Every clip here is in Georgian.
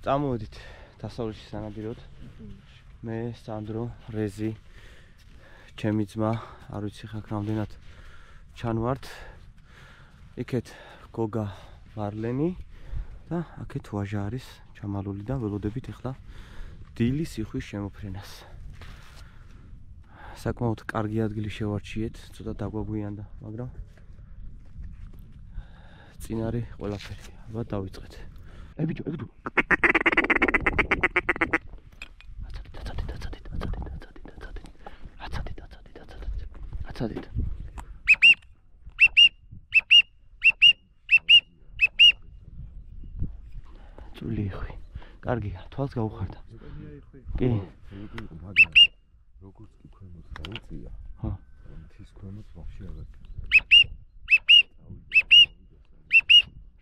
წამოვედით დასავლეთში სანადიროდ. მე, სანდრო, რეზი, ჩემი ძმა, არ ვიცი ხა რამდენად ჩანვართ. იქეთ გოგა ვარლენი და აქეთ ვაჟა არის ჩამალული და ველოდებით ახლა დილის იხვის შემოფრენას. საკმაოდ კარგი ადგილი შევარჩიეთ, ცოტა დაგვაგვიანდა, მაგრამ წინ არის ყველაფერი. აბა დავიწყეთ. ბიჭო. აცადეთ. წული იხრი. კარგია, თვალს გაუხარდა. კი. როგორც კი ქვემოთ დაუწია. ხო. მთის ქვემოთ ვაფშე აღარ.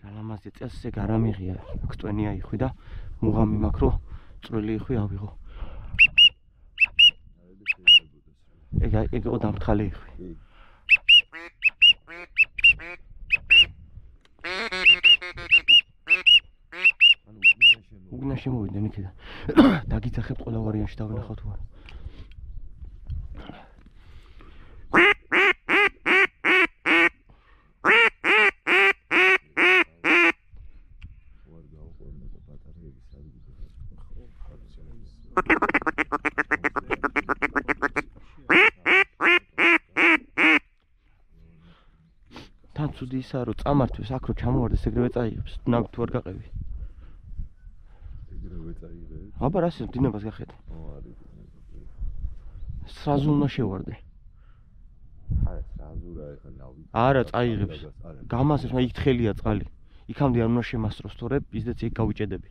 რა ლამაზია, წელს ესე გარამიღია, აქტვენია იხვი და მუღამი მაქვს რომ წვრილი იხვი ავიღო. ეგ იყო დამთხალი იხვი. უბნა შემოვიდნენ იქიდან. დაგიძახებთ ყველა ვარიანტში დავინახავ თუ არა. თან ცუდი ისაა რომ წამართვეს აქ რო ჩამოვარდეს ეგრევე წაიღებს თუ არ გაყევი ეგრევე წაიღებს აბა რას დინებას გახედე არის სრაზუ უნდა შევარდე არა სრაზუ რა ეხა ნავი არა წაიღებს გამასეს იქ თხელია წყალი იქამდე არ უნდა შემასწროს თორე ისდეც იქ გავიჭედები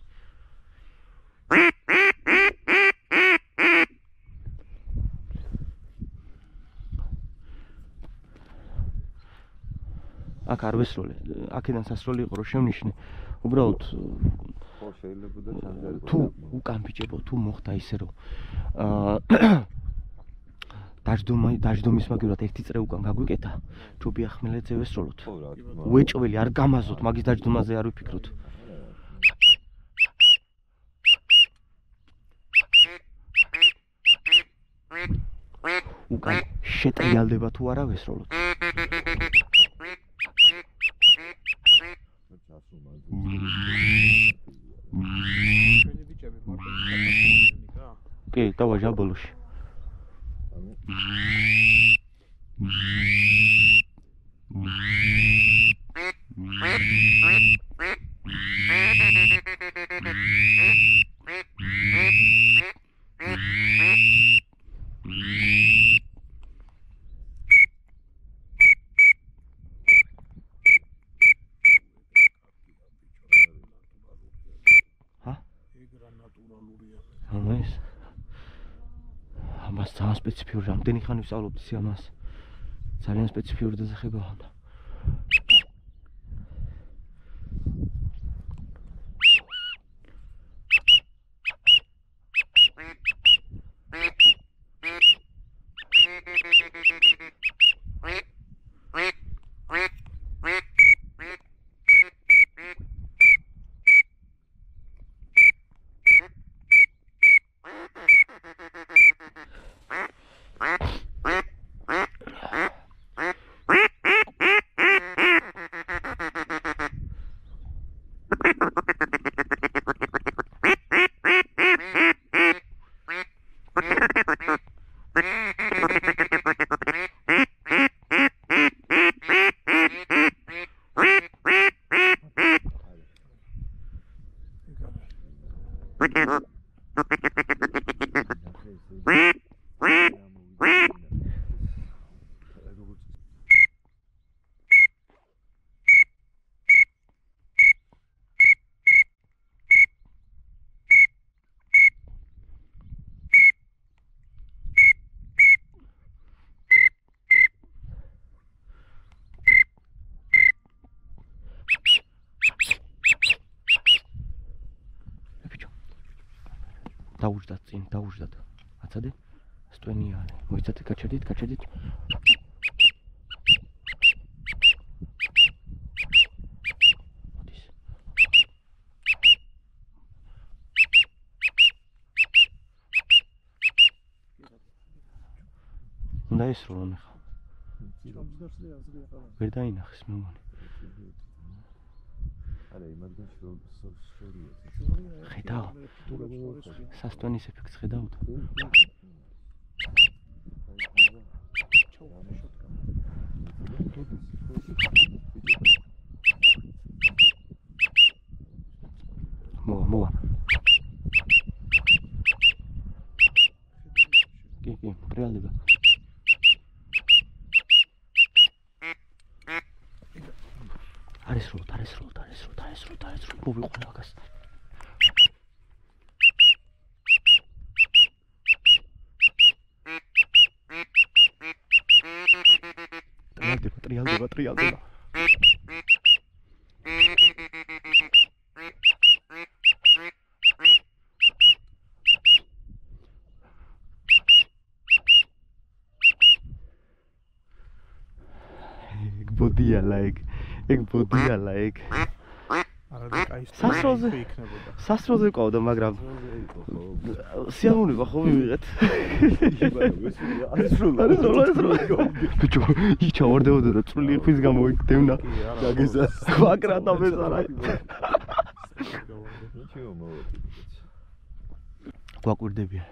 აქ არ ვესროლე, აქედან სასროლი იყო რომ შევნიშნე. უბრალოდ ხო შეიძლება და სანჯარი თუ უკან ბიჭებო, თუ მოხდა ისე რომ დაждომის მაგივრად ერთი წრე უკან გაგვიკეთა, ჯობია ხმელეთზე ვესროლოთ. უეჭველი არ გამაზოთ, მაგის დაждომაზე არ ვიფიქროთ. უკან შეტრიალდება თუ არა ვესროლოთ. კი, დავაჟა ბოლოში. ამას ძალიან სპეციფიური რამდენი ხანი ვსწავლობდი ამას ძალიან სპეციფიური დასახება ჰქონდა დაუჯდათ წინ, დაუჯდათ. აცადე? სტვენია არის. მოიცადე, გაჩერდით. მოდის. უნდა ესროლო მე ხა. ვერ დაინახეს მე მგონი. არა, იმაგან შორია. ხედავ. სასტვენის ეფექტს ხედავთ? მოვა. კი, ტრიალდება. არის რო. მოვიყვანე მაგას. ტრიალდება. ეგ ბოდიალა ეგ. არა კაი სასროლზე ყავდა, მაგრამ სიამოვნება ხო მივიღეთ. არის რო. ბიჭო, იქ ჩავარდებოდა და წვრილი ხვის გამო იქ დევნა. გაგეზას. ვაკრატა მეზარა. ჩიო მოვიდი. გვაკვირდებიან.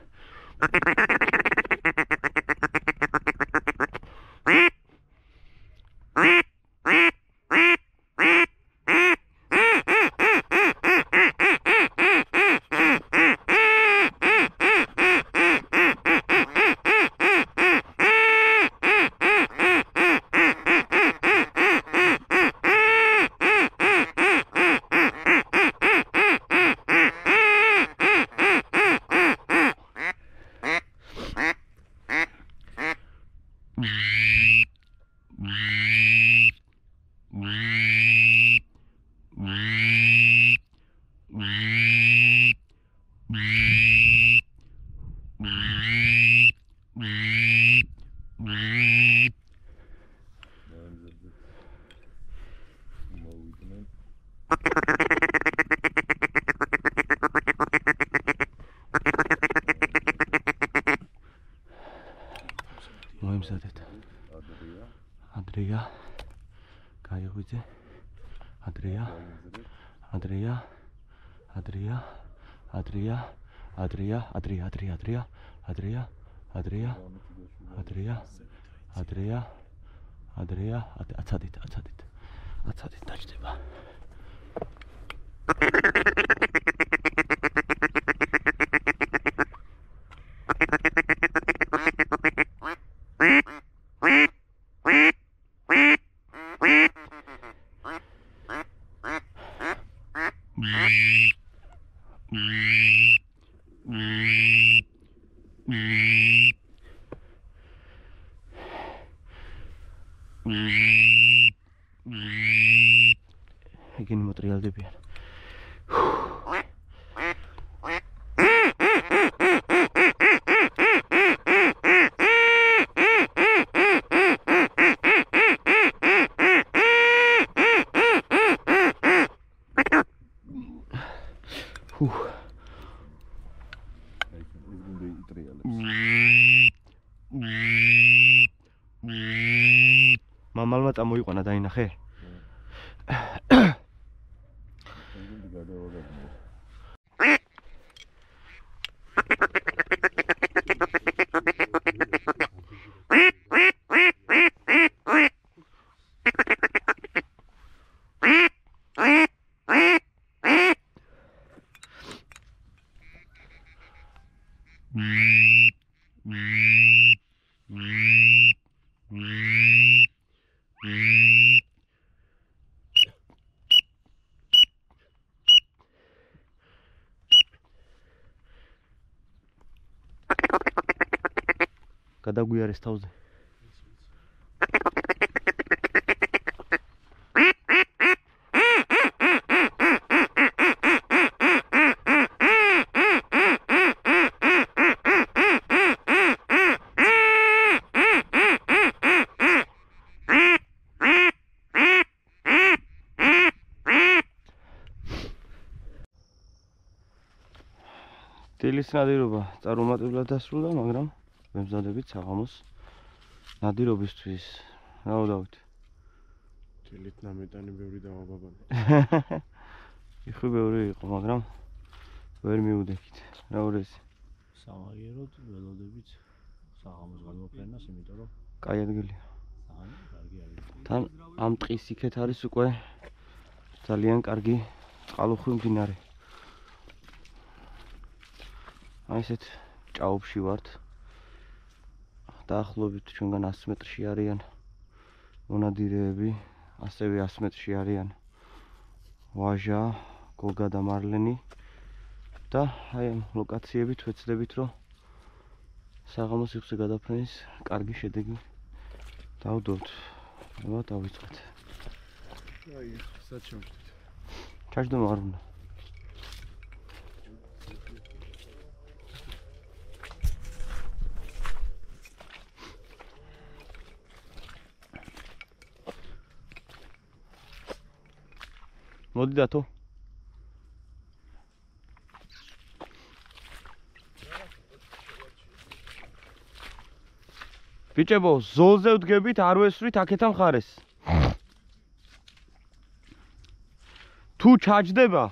მოიმზადეთ. ადრია. გაიღვიძე. ადრია. აცადით დაჭდება. ეგენი მოტრიალდებიან. მამალმა წამოიყვანა დაინახე. გადაგვიარეს თავზე. დილის ნადირობა წარუმატებლად დასრულდა, მაგრამ მემზადებით საღამოს ნადირობისთვის რა ვდავით? თილით ნამეტანი ბევრი დავაბაბანე. იხი ბევრი იყო, მაგრამ ვერ მივუდექით. რა ურეს? სამაგიეროდ ველოდებით საღამოს გადმოფრენას, იმიტომ რომ კაი ადგილია. კარგი არის. თან ამ ტყის იქეთ არის უკვე ძალიან კარგი წყალუხვი მდინარე. აი ესეთ ჭაობში ვართ. დაახლოებით ჩვენგან 100 მეტრში არიან მონადირეები, ასევე 100 მეტრში არიან ვაჟა, გოგა და მარლენი და აი ამ ლოკაციებით ვეცდებით, რომ საღამოს სივრცე გადაფრენის კარგი შედეგი დავდოთ. აბა დავიწყოთ. აი, სად ჩავშთით? ჩაჯდომა არ უნდა. მოდი დათო. ბიჭებო, ზოლზე ვდგებით, არ ვესვრით აქეთა მხარეს. თუ ჩაჯდება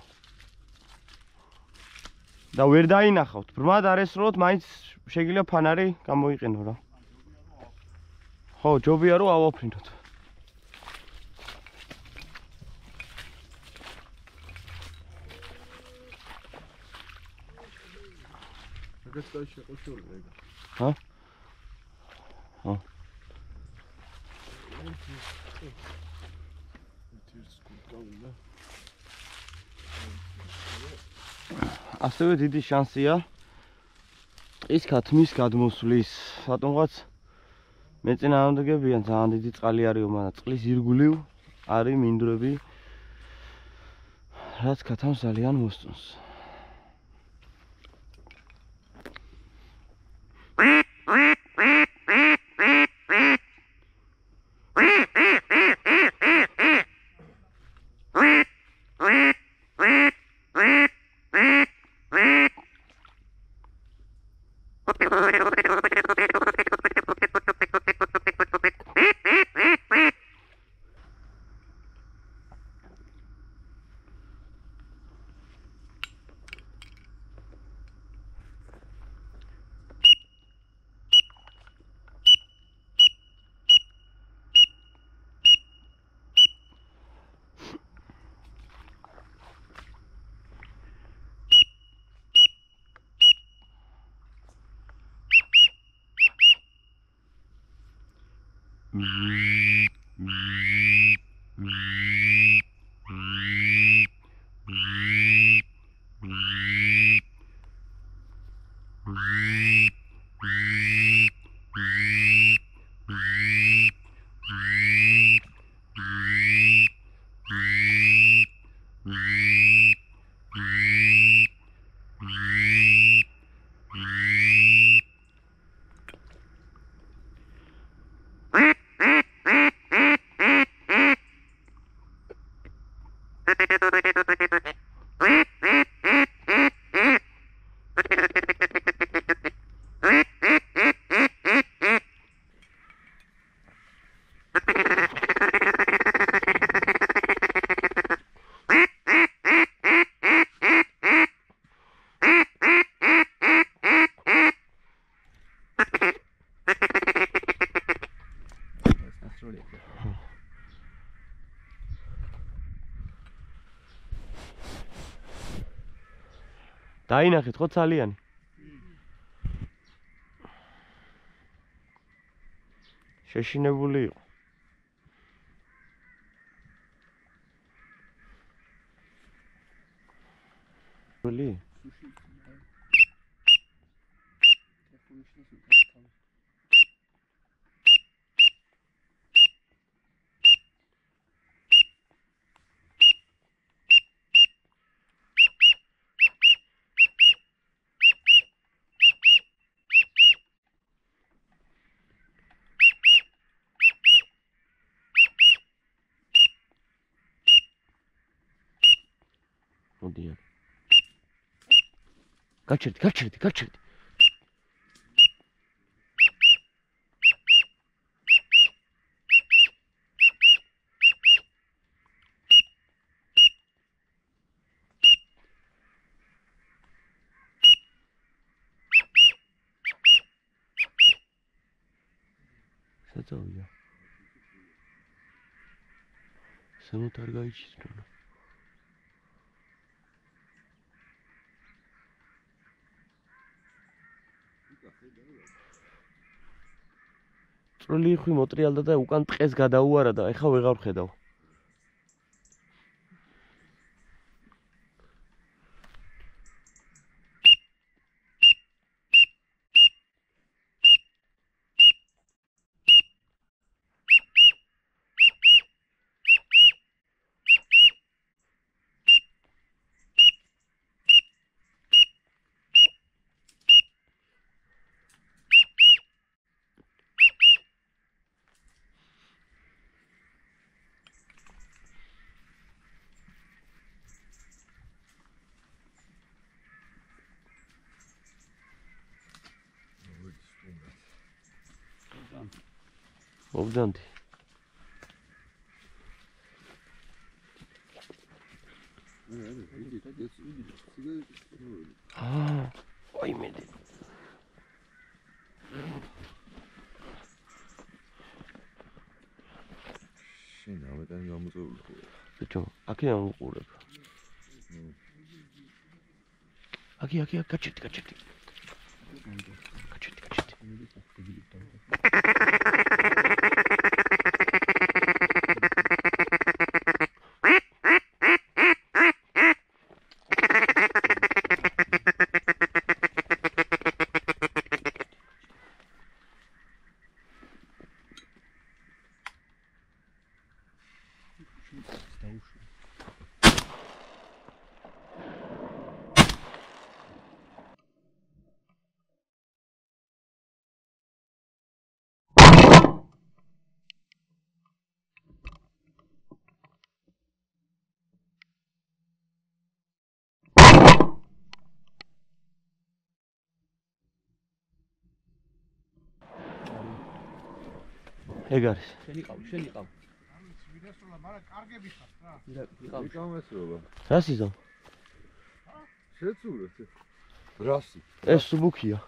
და ვერ დაინახავთ, ბრმად არ ესროლოთ, მაინც შეგიძლია ფანარი გამოიყენო რა. ხო, ჯობია რომ ავაფრინოთ. ეგეც კაი შეყოშული ეგ. ჰა? ხო. ასევე დიდი შანსია ტყის ქათმის გადმოსვლის. რატომღაც მეწინააღმდეგებიან ძალიან დიდი წყალი არისო, მაგრამ წყლის ირგვლივ არის მინდვრები, რაც ქათამს ძალიან მოსწონს. დაინახეთ ხო ძალიან? შეშინებული იყო. ველი? მოდია. გაჩერდი. საწავია. ზემოთ არ გაიჩისრონა. წვრილი იხვი მოტრიალდა და უკან ტყეს გადაუარა და ეხლა ვეღარ ვხედავ. მოგდანდი. აი მედი. შენ ამეტანი გამოწეული ხო? ბიჭო, აქედან უყურებ. აქ გაჩერდი. ეგ არის. შენ იყავ. ვიდესოლა, მაგრამ კარგები ხარ რა. მიკამესრობა. რას იზამ? შეცურეთ. რასი? ეს სუბუქია.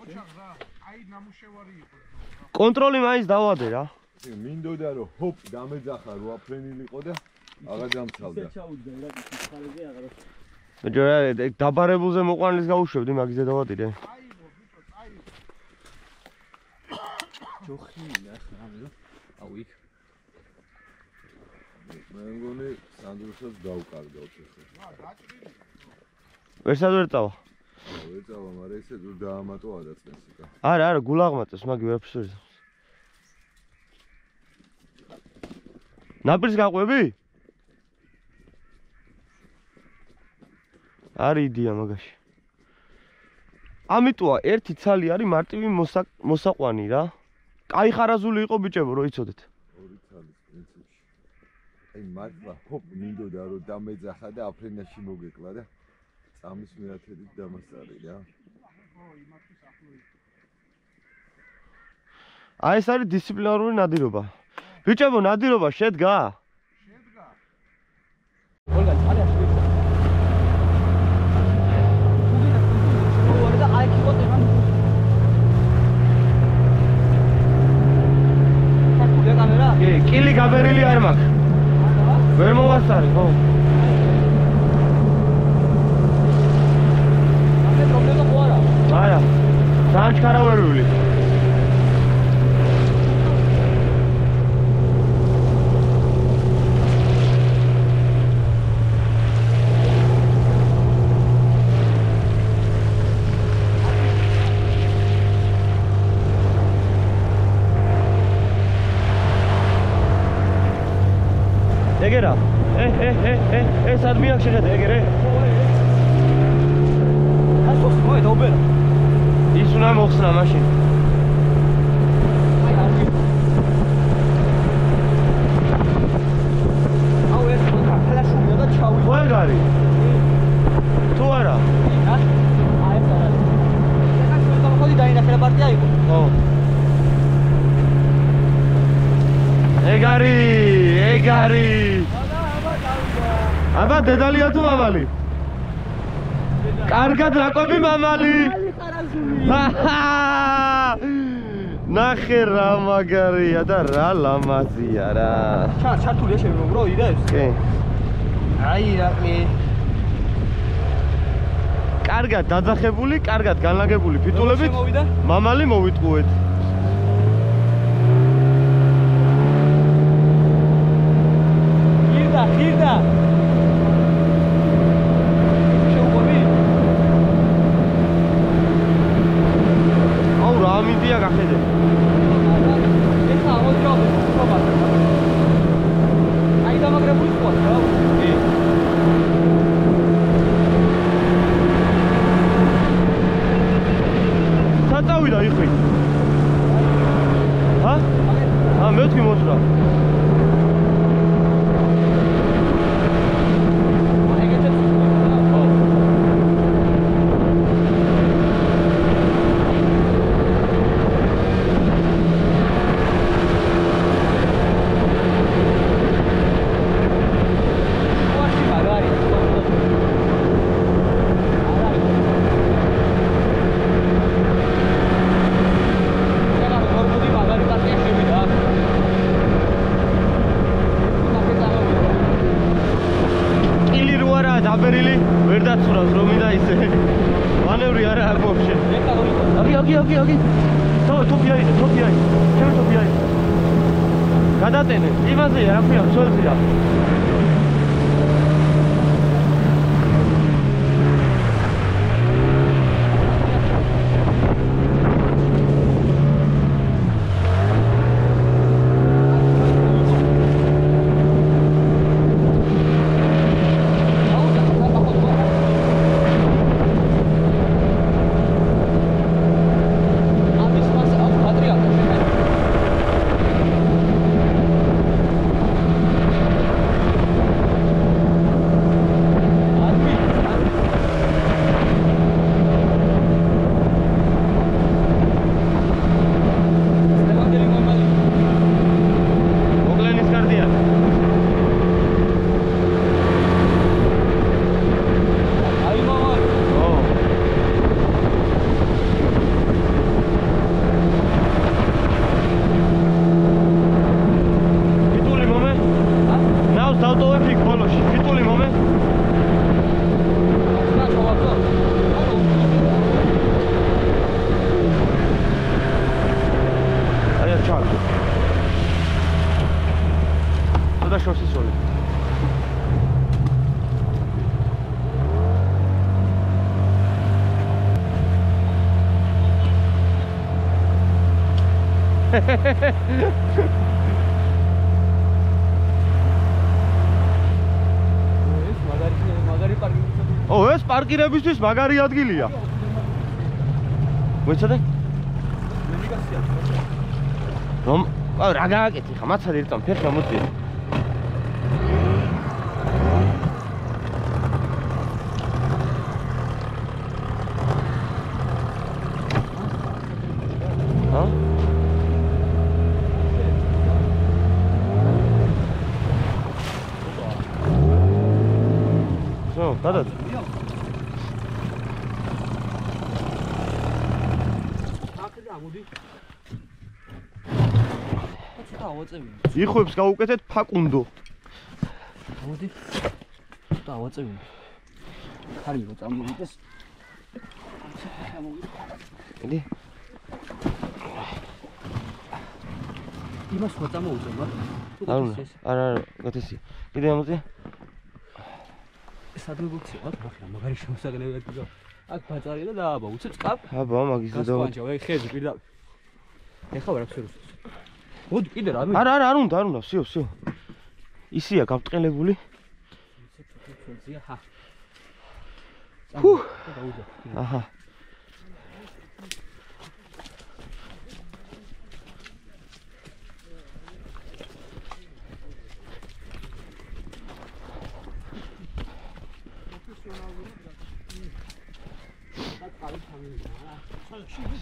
ოჩახ რა, აი ნამუშევარი იყო. კონტროლი მაინც დავადე რა. მინდოდა რომ ჰოპ დამეძახა რო აფრენილიყო და აღარ დამცალდა. ჩაუდგა რა ის ხალხი აღარ. ბიჭო, დაბარებულზე მოყვანილს გაუშვებდი, მაგიზე დავადიდე. აიღო, ბიჭო, აიღო. ჯოხი ახლა ამირო. აუ იქ. მე მგონი სანდროსაც დავკარგავთ ახლა. რა, დაჭრილი. ვერსად ვერ წავა. ვერ წავა, მაგრამ ესე თუ დაამატო ადაწნეს იქა. არა, გულაღმაწეს, მაგი ვერაფერს ვერ იზამს. ნაპირს გაყვები? არის იდეა მაგაში. ამიტოა ერთი ცალი არის მარტივი მოსაყვანი რა. კაი ხარაზული იყო ბიჭებო, რო იცოდეთ. ორი ცალის პრინციპში. აი მართლა ჰოპ მინდოდა რომ დამეძახა და აფრენაში მოგეკლა და წამის მეათედით დამასწარი რა. ო, იმათი საფლო იყო. აი ეს არის დისციპლინარული ნადირობა. ბიჭებო, ნადირობა შედგა? შედგა. olga წალე ასე და აი კიბოთი რა საკუთე კამერა კი, კილი გაბერილი არ მაქვს. ვერ მოვასწარი, ხო? ამე პრობლემა ხო არა? არა. საჩქარავერული. ეგერა. ეს ადმი აქ შეხედე, ეგერე. ასოს მოე დაუბერა. ის უნდა მოხსნა მაშინ. აი არის. აუ ეს ფლაშია და ჩავი. ხო ეგ არის? თუ არა? რა? აი ეს არის. ეხლა ჩვენ გამოხდი დაინახე რა პარტია იყო. ხო. ეგ არის. აბა დედალია თუ მამალი? კარგად რაკვები მამალი. ნახე რა მაგარია და რა ლამაზია რა. ჩართულია შემო ბრო იდეებს. კი. აი რაკლი. კარგად დაძახებული, კარგად განლაგებული ფიტულებით მამალი მოვიტყუეთ. ხირდა. შეუყვები? აუ რა მინდია გახედე. ეხა მოძრაობ, ხობა. აი დამაგრებული ხوار რა. კი. წავიდა იხვი. ჰა? მეთქი მოსრა. დაბერილი ვერ დაცურავს რომ მინდა ისე მანევრი არა აქვს ვაფშე. აკი. თოფიაი. ჩემ თოფიაი. გადატენე. იმაზეა რა ქვია, ცოლზეა. ეს პარკირებისთვის მაგარი ადგილია. მოიცადე? რომ რა გააკეთე ხა მაცადე ერთამ ფეხი ამოწია. გადად. აქედან მოდი. ცოტა ავაწევინე. იხვებს გავუკეთეთ ფაკუნდო. მოდი. ცოტა ავაწევინე. ხარიო წამოვიდეს. ედი. იმას ხო წამოვიდეს, მაგრამ არა, გათესი. კიდე ამოწია. სადმებუქცია ვარ, მაგარი შემოსაგნები ვეთქო. აქ ბაწარია და დააბა, უცებ წყაბ. აბა, მაგის და გასვანჭა, ვეი ხეზე პირდაპირ. ეხა ვარ აქ შეროს. მოდი კიდე რა მე. არა, არ უნდა, სიო. ისია გავტყელებული. ცოტა ხა. ჰუ. დაუძა. აჰა.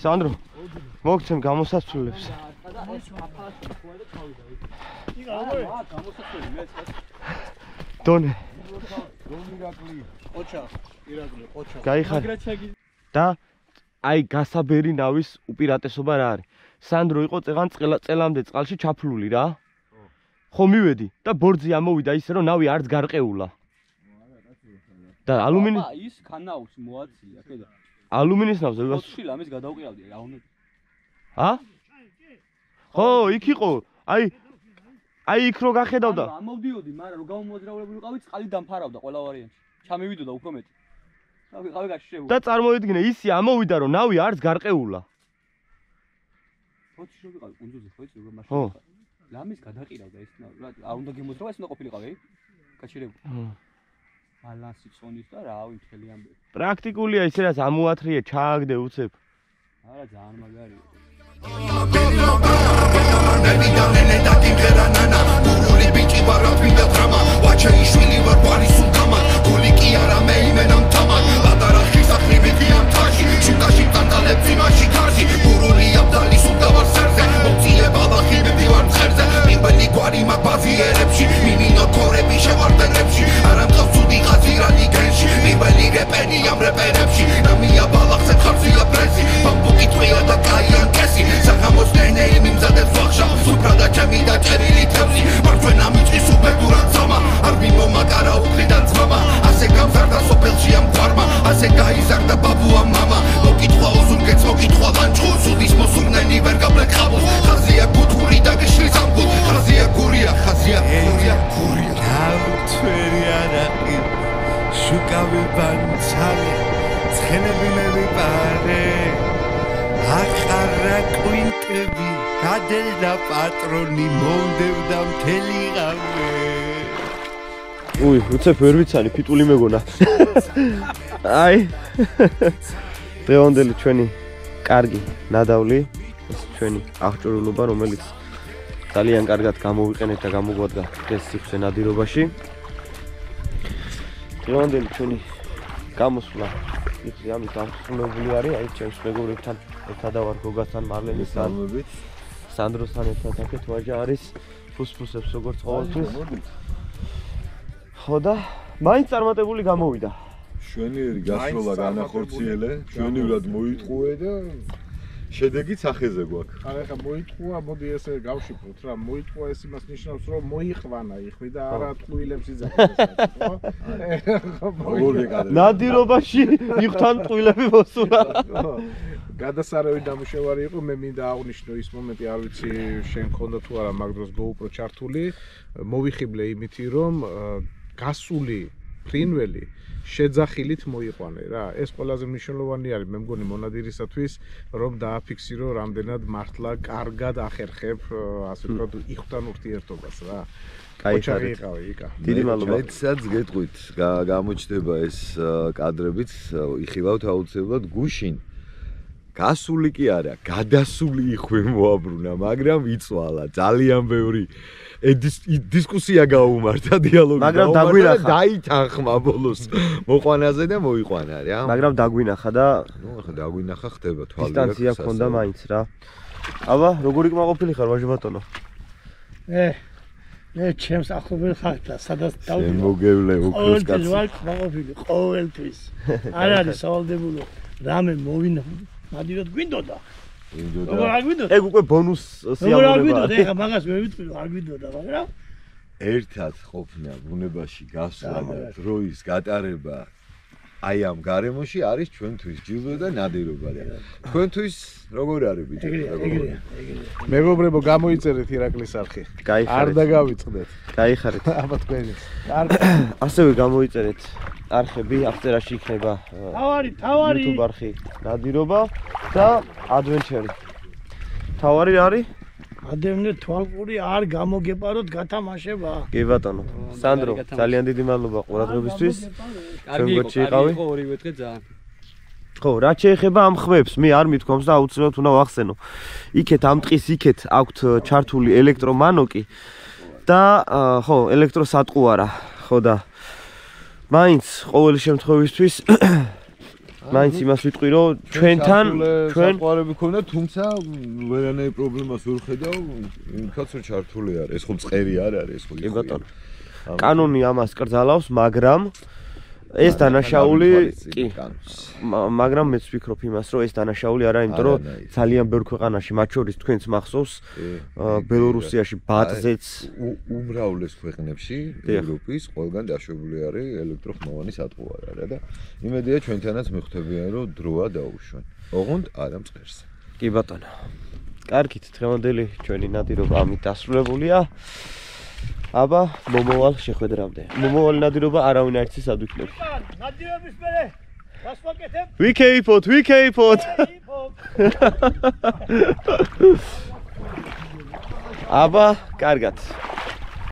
სანდრო, მოგცემ გამოსასწრულებს. დონე. რომ ირაკლი ყოჩა, ირაკლი, ყოჩა. გაიხარ. და აი გასაბერი ნავის უპირატესობა რა არის? სანდრო იყო წელამდე წყალში ჩაფლული რა. ხო მივედი და ბორძი ამოვიდა ისე რომ ნავი არც გარყეულა. და ალუმინის ის ქანაუს მოაცია, ხედა. ალუმინის ნავზე ვიღაც ოთხი ლამის გადავყიავდი, რა უნდა. ა? ხო, იქ იყო. აი იქ რო გახედავდა. ამოვდიოდი, მაგრამ რო გამომოძრაულებული ვიყავი, წყალი დამფარავდა ყველა ვარიანტში. ჩამივიდოდა უფრო მეტი. და ვიყავი გაშშებული. და წარმოიდგინე, ისი ამოვიდა რომ ნავი არც გარყეულა. ოთხი რო ვიყავი კუნძულზე, ხო იცი როგორ ხო. მაშინ. ლამის გადაყირავდა ეს ნავი. არ უნდა გემოძრავა, ეს უნდა ყოფილიყავი, გაჩერებული. ბალანსი წონის და რავი მთელი ამბები. პრაქტიკულია ისე რაც ამოათრიე, ჩააგდე უცებ. არა ძალიან მაგარია. პატრონი მომდევდა მთელი ღამე. უი, უცებ ვერ ვიცანი, ფიტული მეგონა. აი. დღევანდელი ჩვენი კარგი ნადავლი, ეს ჩვენი აღჭურვილობა, რომელიც ძალიან კარგად გამოვიყენეთ და გამოგვადგა დღეს სივრცე ნადირობაში. დღევანდელი ჩვენი გამოსვლა იხი ამით აღსრულებული არის, აი ჩემს მეგობრებთან ერთად ვარ გოგასთან, მარლენისთან. სანდროსთან ერთად აქეთ ვაჟა არის ფუსფუსებს როგორც ყოველთვის. ხო და მაინც წარმატებული გამოვიდა. შვენიერი გასროლა განახორციელე, შვენიურად მოიტყუე და შედეგიც ახეზე გვაქვს. არა ხა მოიტყუა, მოდი ესე გავშიფროთ რა, მოიტყუა ეს იმას ნიშნავს რომ მოიყვანა იხვი და არა ტყუილებს იძახეს, ხო? ნადირობაში მიხვთან ტყუილები მოსულა. გადასარავი დამუშევარი იყო, მე მინდა აღვნიშნო ის მომენტი, არ ვიცი შენ ქონდა თუ არა მაგ დროს GoPro ჩართული, მოვიხიბლე იმითი რომ გასული ფრინველი შეძახილით მოიყვანე რა. ეს ყველაზე მნიშვნელოვანი არის, მე მგონი მონადირისათვის, რომ დააფიქსირო რამდენად მართლა კარგად ახერხებ, ასე ვთქვათ, იხვთან ურთიერთობას რა. კაიხარით. დიდი მადლობა. მეცაც გეტყვით, გამოჩნდება ეს კადრებიც, იხილავთ აუცილებლად გუშინ. გასული კი არა, გადასული იხვი მოაბრუნა, მაგრამ იწვალა ძალიან ბევრი დისკუსია გაუმართა, დიალოგი გაუმართა და დაითანხმა ბოლოს მოყვანაზე და მოიყვანა რა. მაგრამ დაგვინახა და ნუ ახლა დაგვინახა ხდება თვალი. დისტანცია ქონდა მაინც რა. აბა, როგორი კმაყოფილი ხარ ვაჟი ბატონო? მე ჩემს ახლობელ ხალხთა, სადაც დავდივარ. მოგევლე უქროს კაცი. ყოველთვის ვარ კმაყოფილი, ყოველთვის. არ არის სავალდებულო. რამე მოვინა მადიოდ გვინდოდა. როგორ არ გვინდოდა? ეგ უკვე ბონუს როგორ არ გვინდოდა? სიამოვნება. ეხა მაგას მე ვიტყვი რომ არ გვინდოდა, მაგრამ ერთად ყოფნა ბუნებაში გასვლა და დროის გატარება აი ამ გარემოში არის ჩვენთვის ჯილდო და ნადირობა და თქვენთვის როგორ არის ბიჭო? ეგრეა. მეგობრებო, გამოიწერეთ ირაკლის არხი. არ დაგავიწყდეთ. გაიხარეთ. აბა თქვენი. ასევე გამოიწერეთ არხები, აღწერაში იქნება თავარი YouTube არხი, ნადირობა და ადვენჩერი. თავარი რა არის? ადევნე თვალყური არ გამოგეპაროთ გათამაშება. კი ბატონო. სანდრო, ძალიან დიდი მადლობა ყურადღებისთვის. კარგი იყო ორივე დღე ძალიან. ხო, რაც შეეხება ამ ხმებს, მე არ მithქვამს და აუცილებლად უნდა ვახსენო. იქეთ ამ ტყის იქეთ აქვთ ჩართული ელექტრომანოკი და ხო, ელექტროსატყუარა, ხო და მაინც ყოველი შემთხვევისთვის მაინც იმას ვიტყვი რომ ჩვენთან ჩვენ საყვარები ქონდა, თუმცა ვერანაირ პრობლემას ვერ ხედავ, იმითაც რომ ჩართული არის. ეს ხო წყერი არ არის, ეს ხო. კი ბატონო. კანონი ამას კრძალავს, მაგრამ ეს დანაშაული კი კანონს. მაგრამ მეც ვფიქრობ იმას რომ ეს დანაშაული არა იმიტომ რომ ძალიან ბევრ ქვეყანაში მათ შორის თქვენც მახსოვს ბელორუსიაში ბატზეც უმრავლეს ქვეყნებში ევროპის ყველგან დაშვებული არის ელექტროხმოვანი სატყუარი რა და იმედია ჩვენთანაც მიხვდებიან რომ დროა დაუშვან ოღონდ არა მწყერს კი ბატონო კარგით დღევანდელი ჩვენი ნადირობა ამით დასრულებულია აბა მომავალ შეხვედრამდე მომავალი ნადირობა არავინ არ იცის სად ვიქნები ნადირობის მერე გასვაკეთებ ვიქეიფოთ აბა კარგად